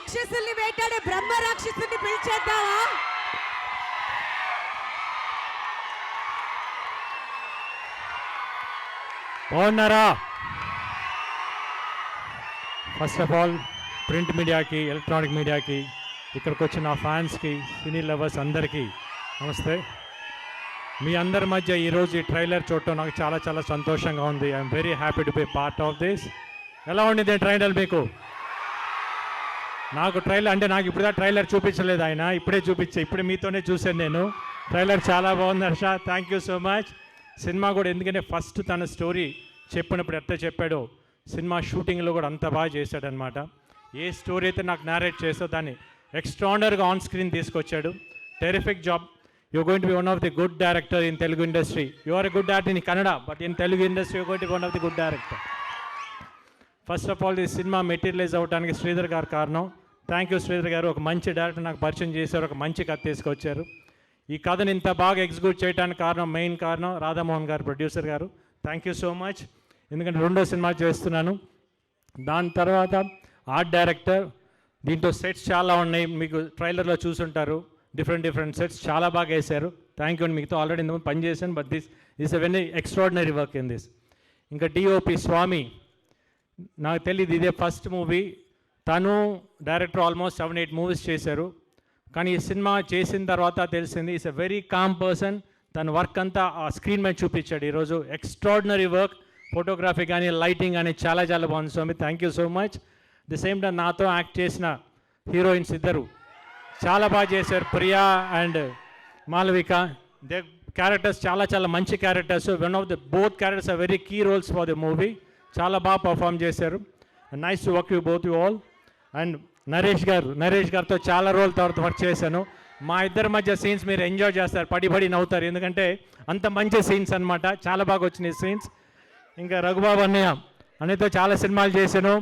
రాక్షసుల్ని వేటాడే బ్రహ్మ రాక్షసుల్ని పిలిచేద్దామా? బాగున్నారా? ఫస్ట్ ఆఫ్ ఆల్ ప్రింట్ మీడియాకి, ఎలక్ట్రానిక్ మీడియాకి, ఇక్కడికి వచ్చిన ఫ్యాన్స్కి, సినీ లవర్స్ అందరికీ నమస్తే. మీ అందరి మధ్య ఈరోజు ఈ ట్రైలర్ చూడటం నాకు చాలా చాలా సంతోషంగా ఉంది. I'm very happy to be part of this. ఎలా ఉండింది ట్రైలర్ మీకు? నాకు ట్రైలర్ అంటే నాకు ఇప్పుడు ట్రైలర్ చూపించలేదు ఆయన, ఇప్పుడే మీతోనే చూశాను నేను. ట్రైలర్ చాలా బాగుంది Harsha, thank you so much. Cinema కూడా ఎందుకంటే ఫస్ట్ తన స్టోరీ చెప్పినప్పుడు ఎట్లా చెప్పాడో సినిమా షూటింగ్లో కూడా అంత బాగా చేశాడనమాట. ఏ స్టోరీ అయితే నాకు నేరేట్ చేసో దాన్ని ఎక్స్ట్రాడనరీగా ఆన్ స్క్రీన్ తీసుకొచ్చాడు. Terrific job. You going to be one of the good director in Telugu industry. You are a good actor in Kannada, but in Telugu industry you going to be one of the good director. First of all ఈ cinema materialize అవ్వడానికి శ్రీధర్ గారు కారణం. Thank you Sridhar గారు. ఒక మంచి director నాకు పరిచయం చేశారు, ఒక మంచి కథ తీసుకొచ్చారు. ఈ కథను ఇంత బాగా ఎగ్జిక్యూట్ చేయడానికి మెయిన్ కారణం రాధామోహన్ గారు, ప్రొడ్యూసర్ గారు. Thank you so much. ఎందుకంటే రెండో సినిమా చేస్తున్నాను. దాని తర్వాత ఆర్ట్ డైరెక్టర్. దీంట్లో సెట్స్ చాలా ఉన్నాయి, మీకు ట్రైలర్లో చూసుంటారు. డిఫరెంట్ సెట్స్ చాలా బాగా వేశారు. థ్యాంక్ యూ అండి. మీతో ఆల్రెడీ ఇంతకుముందు పని చేశాను, but this is a very extraordinary work in this. ఇంకా డిఓపి స్వామి, నాకు తెలియదు ఇదే ఫస్ట్ మూవీ. తను డైరెక్టర్ ఆల్మోస్ట్ 7-8 మూవీస్ చేశారు. కానీ ఈ సినిమా చేసిన తర్వాత తెలిసింది is a very calm person. తన వర్క్ అంతా ఆ స్క్రీన్ మీద చూపించాడు ఈరోజు. Extraordinary work. ఫోటోగ్రఫీ కానీ, లైటింగ్ కానీ చాలా చాలా బాగుంది Swami. Thank you so much. The same time నాతో యాక్ట్ చేసిన హీరోయిన్స్ ఇద్దరు చాలా బాగా చేశారు, Priya and Malavika. They characters చాలా చాలా మంచి characters. One of the both characters are very key roles for the movie. చాలా బాగా పర్ఫామ్ చేశారు. Nice to work you both you all. And Naresh గారితో చాలా రోజుల తర్వాత వర్క్ చేశాను. మా ఇద్దరి మధ్య సీన్స్ మీరు ఎంజాయ్ చేస్తారు, పడి నవ్వుతారు, ఎందుకంటే అంత మంచి సీన్స్ అనమాట. చాలా బాగా వచ్చినాయి సీన్స్. ఇంకా రఘుబాబు అన్నయ్యతో చాలా సినిమాలు చేశాను.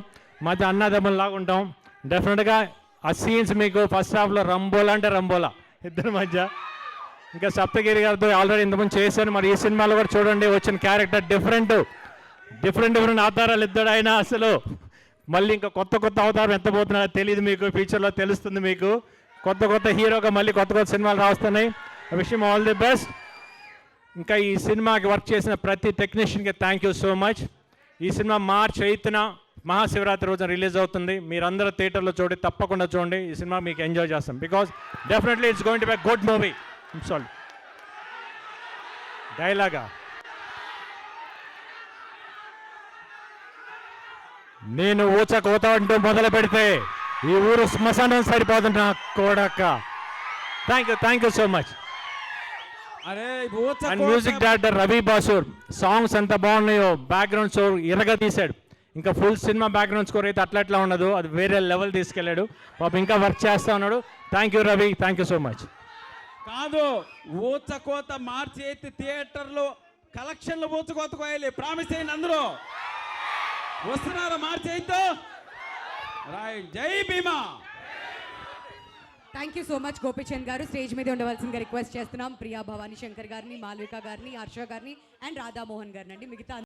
మధ్య అన్నదమ్ముల్లాగా ఉంటాం. డెఫినెట్గా ఆ సీన్స్ మీకు ఫస్ట్ హాఫ్లో రంబోలా అంటే రంబోలా ఇద్దరి మధ్య. ఇంకా సప్తగిరి గారితో ఆల్రెడీ ఇంతకుముందు చేశాను. మరి ఈ సినిమాలో కూడా చూడండి వచ్చిన క్యారెక్టర్ డిఫరెంట్ అవతారాలు ఇద్దరు ఆయన. అసలు మళ్ళీ ఇంకా కొత్త అవతారం ఎత్తబోతున్నారో తెలియదు మీకు, ఫ్యూచర్లో తెలుస్తుంది మీకు. కొత్త హీరోగా మళ్ళీ కొత్త సినిమాలు రాస్తున్నాయి. I wish him all the best. ఇంకా ఈ సినిమాకి వర్క్ చేసిన ప్రతి టెక్నీషియన్కి థ్యాంక్ యూ సో మచ్. ఈ సినిమా March 8న మహాశివరాత్రి రోజున రిలీజ్ అవుతుంది. మీరందరూ థియేటర్లో తప్పకుండా చూడండి. ఈ సినిమా మీకు ఎంజాయ్ చేస్తాం. Because definitely it's going to be a good movie. Sorry డైలాగా నేను ఊచకోత అంటూ మొదలు పెడితే ఈ ఊరు శ్మశానం సరిపోతుంది నా కోడక్క. Thank you so much. And music director Ravi Basrur. Songs ఎంత బాగున్నాయో, బ్యాక్గ్రౌండ్ స్కోర్ ఇరగా తీశాడు. ఇంకా ఫుల్ సినిమా బ్యాక్గ్రౌండ్ స్కోర్ అయితే అట్లా ఉండదు, అది వేరే లెవెల్ తీసుకెళ్ళాడు. పాపం ఇంకా వర్క్ చేస్తూ ఉన్నాడు. Thank you Ravi, thank you so much. కాదు, ఊచకోత March 8 థియేటర్లో కలెక్షన్లు ఊచకోత కోయాలి. ప్రామిస్ చేయండి అందరూ. వస్తున్నారా March 8? Right. Jai Bheema. Thank you so much Gopichand garu. Stage మీద ఉండవలసిందిగా రిక్వెస్ట్ చేస్తున్నాం ప్రియా భవానీ శంకర్ గారిని, మాల్విక గారిని, హర్ష గారిని అండ్ రాధామోహన్ గారిని అండి. మిగతా